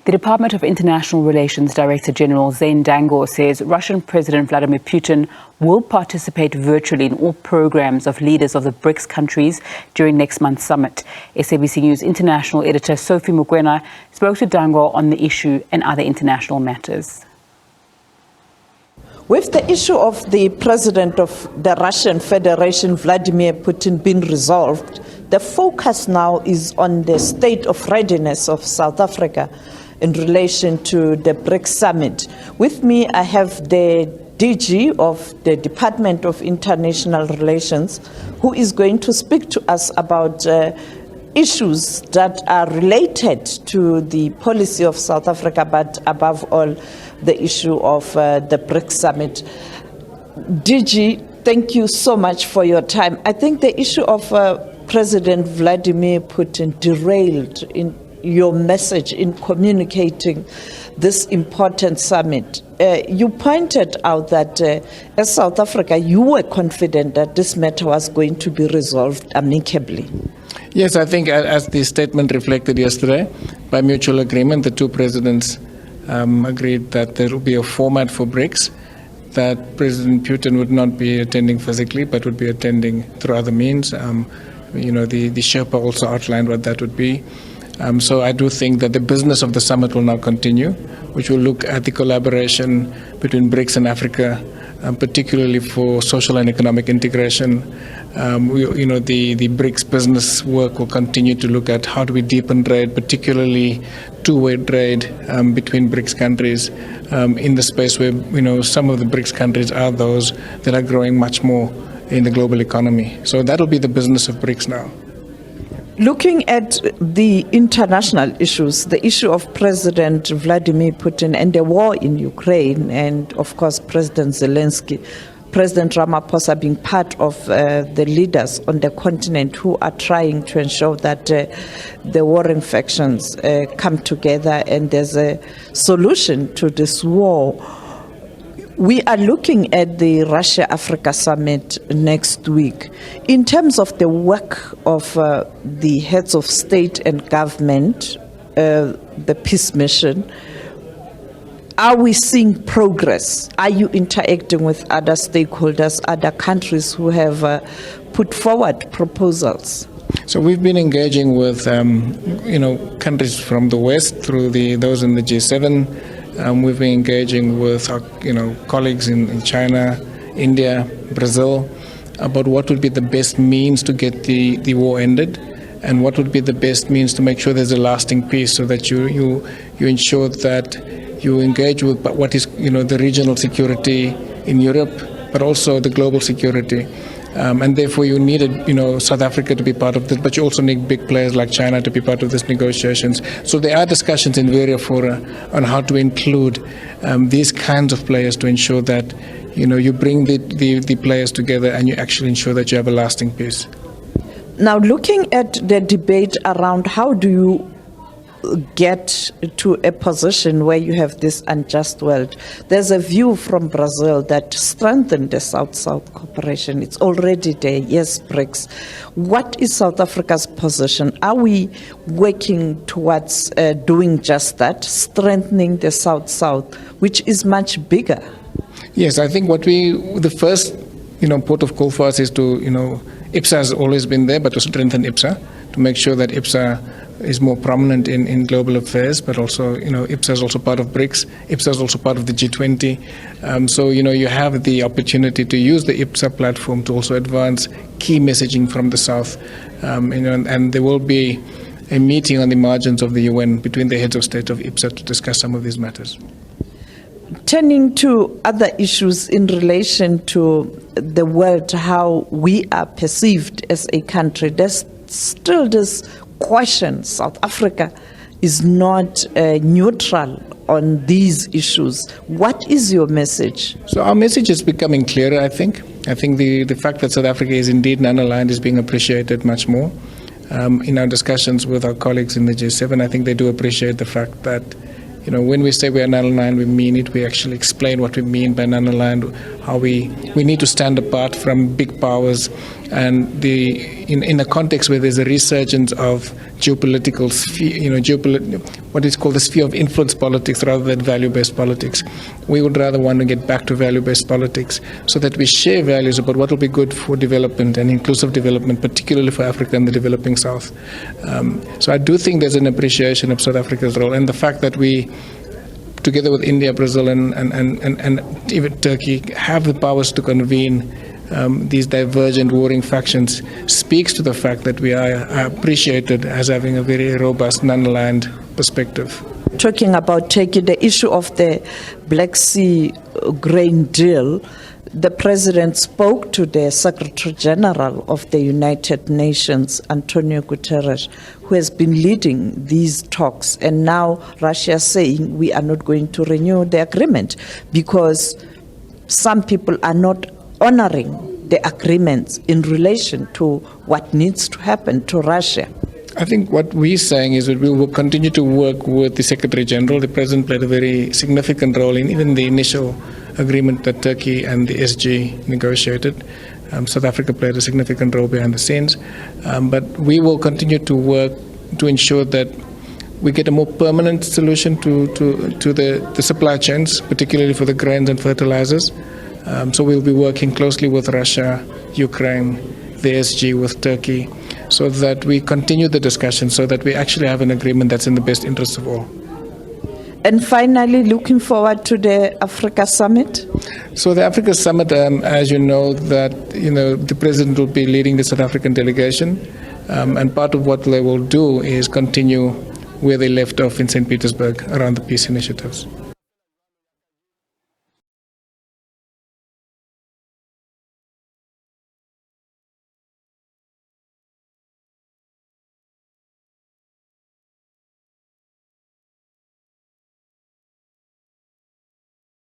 The Department of International Relations Director General Zane Dangor says Russian President Vladimir Putin will participate virtually in all programs of leaders of the BRICS countries during next month's summit. SABC News international editor Sophie Mokoena spoke to Dangor on the issue and other international matters. With the issue of the President of the Russian Federation, Vladimir Putin, being resolved, the focus now is on the state of readiness of South Africa in relation to the BRICS summit. With me, I have the DG of the Department of International Relations, who is going to speak to us about issues that are related to the policy of South Africa, but above all, the issue of the BRICS summit. DG, thank you so much for your time. I think the issue of President Vladimir Putin derailed in your message in communicating this important summit. You pointed out that as South Africa, you were confident that this matter was going to be resolved amicably. Yes, I think as the statement reflected yesterday, by mutual agreement, the two presidents agreed that there will be a format for BRICS, that President Putin would not be attending physically, but would be attending through other means. The Sherpa also outlined what that would be. So I do think that the business of the summit will now continue, which will look at the collaboration between BRICS and Africa, particularly for social and economic integration. The BRICS business work will continue to look at how do we deepen trade, particularly two-way trade between BRICS countries in the space where some of the BRICS countries are those that are growing much more in the global economy. So that will be the business of BRICS now. Looking at the international issues, the issue of President Vladimir Putin and the war in Ukraine, and of course President Zelensky, President Ramaphosa being part of the leaders on the continent who are trying to ensure that the warring factions come together and there's a solution to this war. We are looking at the Russia-Africa summit next week. In terms of the work of the heads of state and government, the peace mission, are we seeing progress? Are you interacting with other stakeholders, other countries who have put forward proposals? So we've been engaging with countries from the West through those in the G7. We've been engaging with our colleagues in China, India, Brazil, about what would be the best means to get the war ended, and what would be the best means to make sure there's a lasting peace, so that you ensure that you engage with what is the regional security in Europe, but also the global security. And therefore you needed South Africa to be part of this, but you also need big players like China to be part of these negotiations. So there are discussions in various fora on how to include these kinds of players to ensure that you bring the players together and you actually ensure that you have a lasting peace. Now, looking at the debate around how do you get to a position where you have this unjust world, there's a view from Brazil that strengthen the South-South cooperation. It's already there, yes, BRICS. What is South Africa's position? Are we working towards doing just that, strengthening the South-South, which is much bigger? Yes, I think the first port of call for us is to, IPSA has always been there, but to strengthen IPSA, to make sure that IPSA is more prominent in global affairs, but also, IPSA is also part of BRICS. IPSA is also part of the G20. So, you have the opportunity to use the IPSA platform to also advance key messaging from the South. And there will be a meeting on the margins of the UN between the heads of state of IPSA to discuss some of these matters. Turning to other issues in relation to the world, how we are perceived as a country, there's still this question. South Africa is not neutral on these issues. What is your message? So our message is becoming clearer, I think. I think the fact that South Africa is indeed non-aligned is being appreciated much more. In our discussions with our colleagues in the G7, I think they do appreciate the fact that when we say we are non-aligned, we mean it. We actually explain what we mean by non-aligned, how we need to stand apart from big powers, and in a context where there's a resurgence of geopolitical what is called the sphere of influence politics rather than value-based politics. We would rather want to get back to value-based politics so that we share values about what will be good for development and inclusive development, particularly for Africa and the developing South. So I do think there's an appreciation of South Africa's role, and the fact that we, together with India, Brazil, and even Turkey, have the powers to convene these divergent warring factions speaks to the fact that we are appreciated as having a very robust non-aligned perspective. Talking about Turkey, the issue of the Black Sea grain deal, the president spoke to the Secretary General of the United Nations, Antonio Guterres, who has been leading these talks. And now Russia is saying we are not going to renew the agreement because some people are not honoring the agreements in relation to what needs to happen to Russia. I think what we're saying is that we will continue to work with the Secretary General. The President played a very significant role in even the initial agreement that Turkey and the SG negotiated. South Africa played a significant role behind the scenes. But we will continue to work to ensure that we get a more permanent solution to the supply chains, particularly for the grains and fertilizers. So we'll be working closely with Russia, Ukraine, the SG, with Turkey, so that we continue the discussion, so that we actually have an agreement that's in the best interests of all. And finally, looking forward to the Africa Summit? So the Africa Summit, as you know, the President will be leading the South African delegation, and part of what they will do is continue where they left off in St. Petersburg around the peace initiatives.